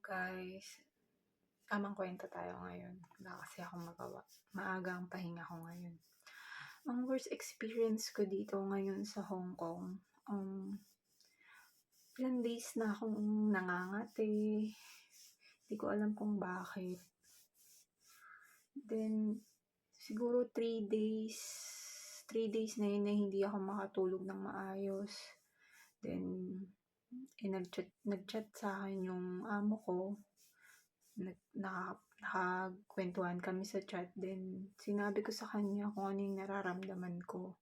Guys, tamang kwento tayo ngayon. Wala kasi akong magawa. Maaga ang pahinga ko ngayon. Ang worst experience ko dito ngayon sa Hong Kong, ilang days na akong nangangati. Hindi ko alam kung bakit. Then, siguro 3 days na yun na hindi ako makatulog ng maayos. Then, nag-chat sa akin yung amo ko. Nakakwentuhan kami sa chat. Then, sinabi ko sa kanya kung ano yung nararamdaman ko.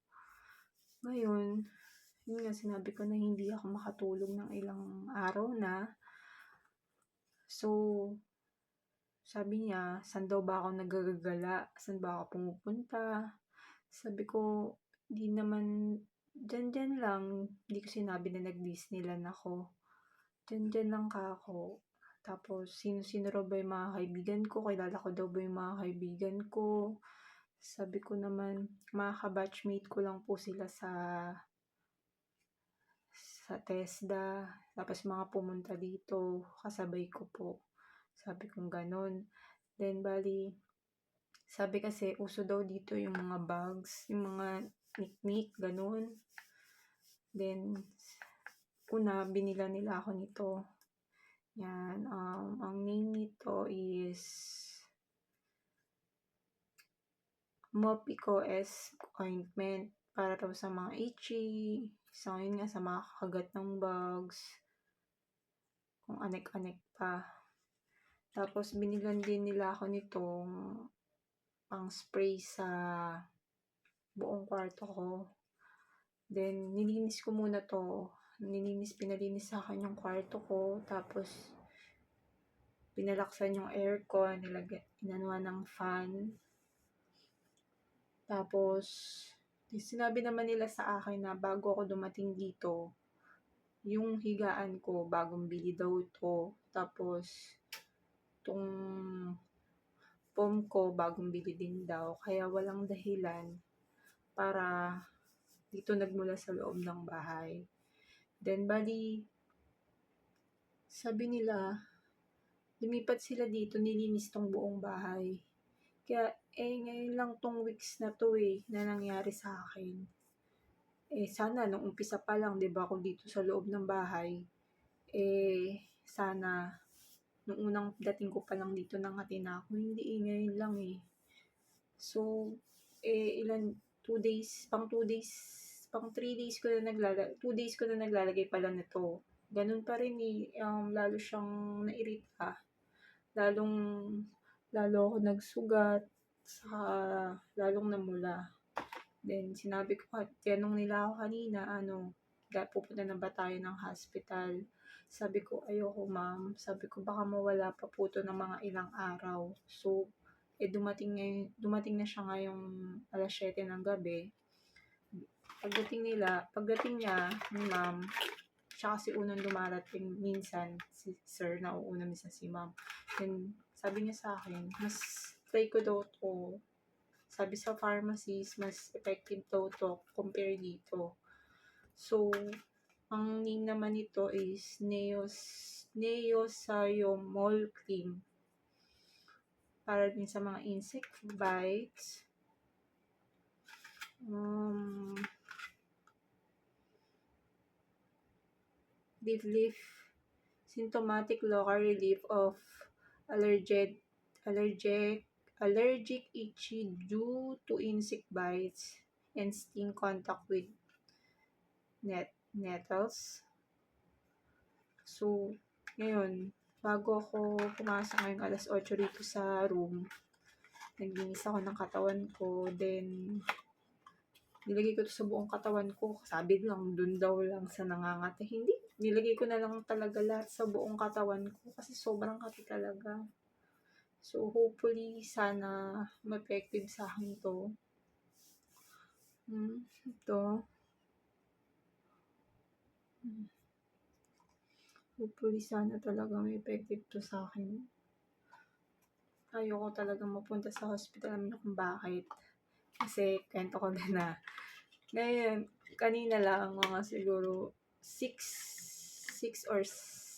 Ngayon, yun nga, sinabi ko na hindi ako makatulog ng ilang araw na. So, sabi niya, saan daw ba ako nagagala? Saan ba ako pumupunta? Sabi ko, di naman, dyan lang. Hindi ko sinabi na nag-Disneyland ako. Dyan lang ka ako. Tapos, sino-sino raw ba yung mga kaibigan ko? Kilala ko daw ba yung mga kaibigan ko? Sabi ko naman, mga ka-batchmate ko lang po sila sa TESDA. Tapos, mga pumunta dito, kasabay ko po. Sabi kong ganon. Then, bali, sabi kasi, uso daw dito yung mga bags, yung mga nick-nick, ganon. Then, una, binila nila ako nito. Yan, ang name nito is Mopico S ointment para daw sa mga itchy, so yun nga, sa mga kakagat ng bugs, kung anek-anek pa. Tapos binilan din nila ako nitong pang spray sa buong kwarto ko. Then nilinis ko muna to. Pinalinis sa akin yung kwarto ko. Tapos pinalaksan yung aircon, inanuhan ng fan. Tapos, sinabi naman nila sa akin na bago ako dumating dito, yung higaan ko, bagong bili daw to. Tapos, itong foam ko, bagong bili din daw. Kaya walang dahilan para dito nagmula sa loob ng bahay. Then, bali, sabi nila, lumipat sila dito, nilinis tong buong bahay. Kaya, ngayon lang tong weeks na to na nangyari sa akin. Sana nung umpisa pa lang, 'di ba, ako dito sa loob ng bahay, sana nung unang dating ko pa lang dito nangati na ako. Hindi, ngayon lang So, 2 days, pang 3 days ko na 2 days ko na naglalagay pala nito. Ganun pa rin lalo siyang nairita. Lalo ako nagsugat, saka lalong namula. Then, tinanong nila ako kanina, pupunta na ba tayo ng hospital? Sabi ko, ayoko ma'am. Sabi ko, baka mawala pa po to ng mga ilang araw. So, dumating na siya ngayong alas 7 ng gabi. Pagdating niya, ni ma'am, siya kasi unang dumarating minsan, si sir, nauuna minsan si ma'am. Then, sabi niya sa akin, mas try ko daw to. Sabi sa pharmacist, mas effective daw to compare dito. So, ang name naman nito is Neosyomol cream. Para din sa mga insect bites. Leaf symptomatic local relief of allergic itchy due to insect bites and skin contact with nettles. So, ngayon, bago ako pumasok ngayong alas 8 dito sa room, naglinis ako ng katawan ko, then nilagay ko to sa buong katawan ko. Sabi lang, dun daw lang sa nangangati. Hindi, nilagay ko na lang talaga lahat sa buong katawan ko kasi sobrang kati talaga. So, hopefully, sana ma-effective sa akin to. Ito. Hopefully, sana talaga may effective to sa akin. Ayoko talaga mapunta sa hospital namin kung bakit. Kasi, kwento ko na. Ngayon, kanina lang, mga siguro 6 or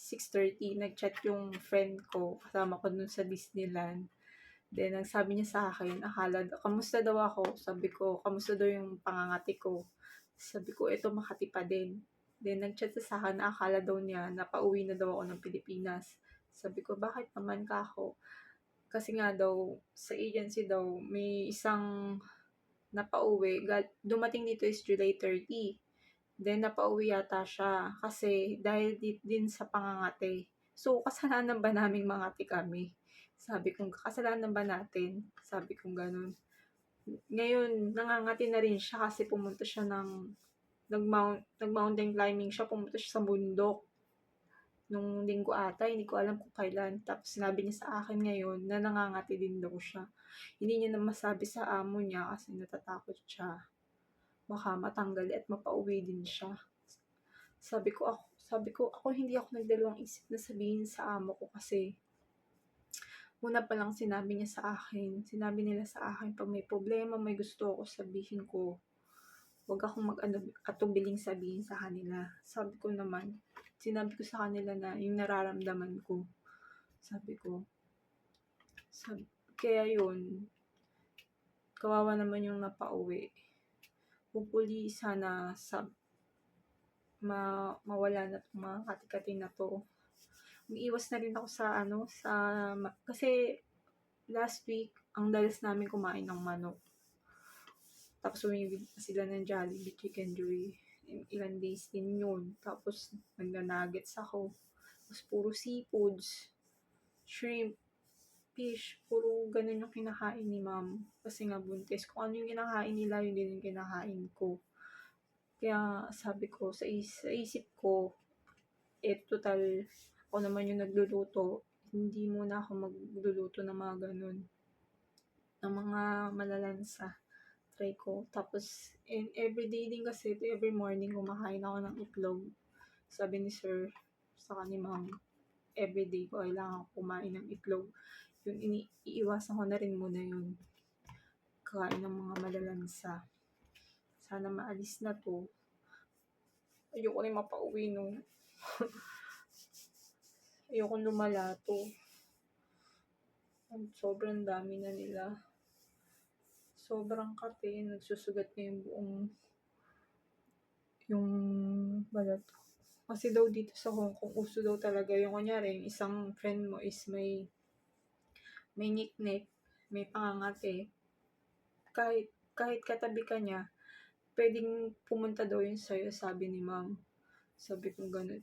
6:30 nag-chat yung friend ko, kasama ko dun sa Disneyland. Then nagsabi niya sa akin, kamusta daw ako? Sabi ko, kamusta daw yung pangangati ko? Sabi ko, eto Makati pa din. Then nag-chat siya sa akin, akala daw niya na pauwi na daw ako ng Pilipinas. Sabi ko, bakit naman ka ako? Kasi nga daw, sa agency daw, may isang napauwi. Dumating dito is July 30. Then, napauwi yata siya. Kasi, dahil din sa pangangati. So, kasalanan ba naming mangati kami? Sabi kong, kasalanan ba natin? Sabi kong ganun. Ngayon, nangangati na rin siya kasi pumunta siya nag-mountain climbing siya. Pumunta siya sa bundok. Nung linggo ata, hindi ko alam kung kailan. Tapos, sinabi niya sa akin ngayon na nangangati din daw siya. Hindi niya na masabi sa amo niya kasi natatakot siya. Baka matanggal at mapauwi din siya. Sabi ko ako hindi ako nagdalawang isip na sabihin sa amo ko kasi una pa lang sinabi nila sa akin pag may problema, may gusto ako sabihin ko, wag akong atubiling sabihin sa kanila. Sabi ko sa kanila na yung nararamdaman ko. Kaya yun, kawawa naman yung napauwi. Hopefully, sana mawala na itong mga kati-kati na to. Umiiwas na rin ako kasi last week, ang dalas namin kumain ng manok. Tapos umibig pa sila ng Jollibee Chicken Joy. Ilang days din yun. Tapos nagna-nuggets ako. Tapos puro seafoods, shrimp, fish, puro ganun yung kinakain ni ma'am. Kasi nga buntis. Kung ano yung kinakain nila, yun din yung kinakain ko. Kaya sabi ko, sa isip ko, total, ako naman yung nagluluto. Hindi muna ako magluluto ng mga ganun. Ng mga malalansa. Try ko. Tapos, everyday din kasi, every morning, kumakain ako ng itlog. Sabi ni sir, saka ni ma'am, everyday ko kailangan kumain ng itlog. Yung iiwasan ko na rin muna yun. Kain ng mga malalansa. Sana maalis na to. Ayoko rin mapauwi nung ayoko lumala to. Sobrang dami na nila. Sobrang kate. Nagsusugat na yung balat. Kasi daw dito sa Hong Kong, uso daw talaga yung kunyari, yung isang friend mo is may ngik-ngik, may pangangati. Kahit katabi ka niya, pwedeng pumunta daw yun sa'yo, sabi ni ma'am. Sabi kong ganun.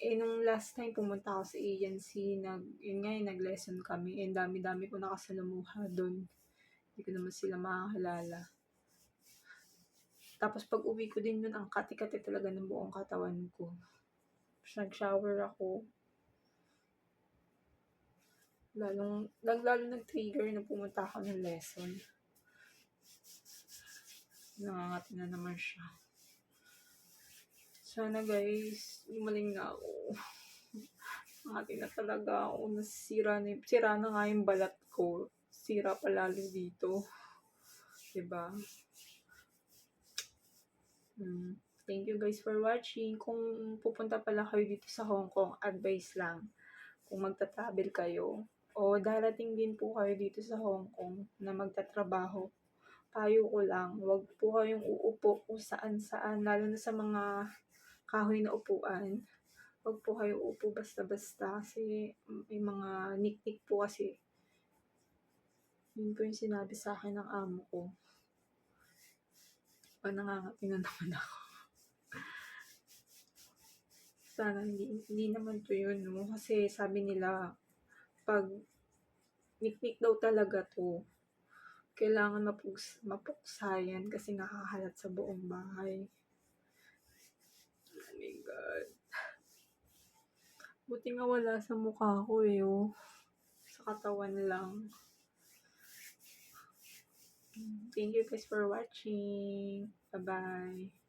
Nung last time pumunta ako sa agency, nag-lesson kami. Dami-dami ko nakasalamuha doon. Hindi ko naman sila makakilala. Tapos pag uwi ko din yun, ang kati-kati talaga ng buong katawan ko. Tapos nag-shower ako. Lalo nag-trigger na pumunta ako ng lesson. Nangangati na naman siya. Sana guys, gumaling na ako. Nangangati na talaga ako. Sira na nga yung balat ko. Sira pa lalo dito. Diba? Thank you guys for watching. Kung pupunta pala kayo dito sa Hong Kong, advice lang. Kung magta-travel kayo, o darating din po kayo dito sa Hong Kong na magtatrabaho, payo ko lang, wag po kayong uupo kung saan-saan, lalo na sa mga kahoy na upuan. Wag po kayo uupo basta-basta kasi may mga niknik po kasi. Yun po yung sinabi sa akin ng amo ko. Nangangati na naman ako. Sana hindi naman to yun, no? Kasi sabi nila, pag niknik daw talaga to, kailangan mapuksayan kasi nakakalat sa buong bahay. Oh my God. Buti nga wala sa mukha ko oh. Sa katawan lang. Thank you guys for watching. Bye-bye.